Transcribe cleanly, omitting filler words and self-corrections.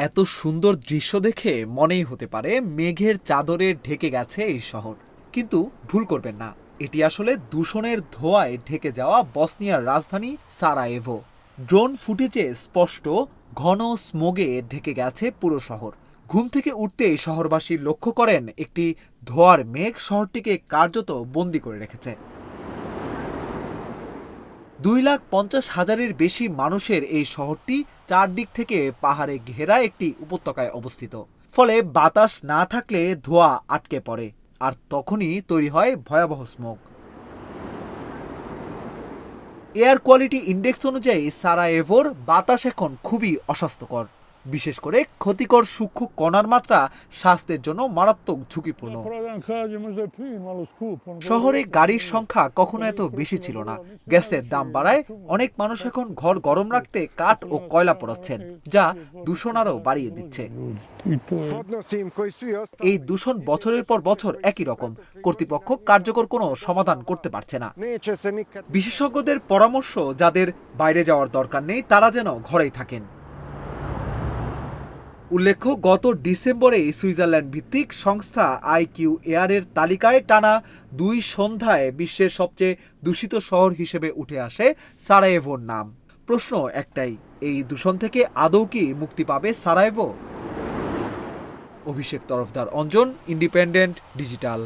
এত সুন্দর দৃশ্য দেখে মনেই হতে পারে মেঘের চাদরে ঢেকে গেছে এই শহর। কিন্তু ভুল করবেন না, এটি আসলে দূষণের ধোঁয়ায় ঢেকে যাওয়া বসনিয়ার রাজধানী সারায়েভো। ড্রোন ফুটেজে স্পষ্ট ঘন স্মোগে ঢেকে গেছে পুরো শহর। ঘুম থেকে উঠতেই শহরবাসী লক্ষ্য করেন একটি ধোঁয়ার মেঘ শহরটিকে কার্যত বন্দি করে রেখেছে। 2,50,000-এর বেশি মানুষের এই শহরটি চারদিক থেকে পাহাড়ে ঘেরা একটি উপত্যকায় অবস্থিত। ফলে বাতাস না থাকলে ধোঁয়া আটকে পড়ে, আর তখনই তৈরি হয় ভয়াবহ স্মোক। এয়ার কোয়ালিটি ইন্ডেক্স অনুযায়ী সারায়েভোর বাতাস এখন খুবই অস্বাস্থ্যকর। বিশেষ করে ক্ষতিকর সূক্ষ্ম কণার মাত্রা স্বাস্থ্যের জন্য মারাত্মক ঝুঁকিপূর্ণ। শহরে গাড়ির সংখ্যা কখনো এত বেশি ছিল না। গ্যাসের দাম বাড়ায় অনেক মানুষ এখন ঘর গরম রাখতে কাঠ ও কয়লা পোড়াচ্ছেন, যা দূষণ আরও বাড়িয়ে দিচ্ছে। এই দূষণ বছরের পর বছর একই রকম। কর্তৃপক্ষ কার্যকর কোনো সমাধান করতে পারছে না। বিশেষজ্ঞদের পরামর্শ, যাদের বাইরে যাওয়ার দরকার নেই তারা যেন ঘরেই থাকেন। উল্লেখ্য, গত ডিসেম্বরে সুইজারল্যান্ড ভিত্তিক সংস্থা IQ এয়ারের তালিকায় টানা 2 সন্ধ্যায় বিশ্বের সবচেয়ে দূষিত শহর হিসেবে উঠে আসে সারায়েভোর নাম। প্রশ্ন একটাই, এই দূষণ থেকে আদৌ কি মুক্তি পাবে সারায়েভো? অভিষেক তরফদার, অঞ্জন, ইন্ডিপেন্ডেন্ট ডিজিটাল।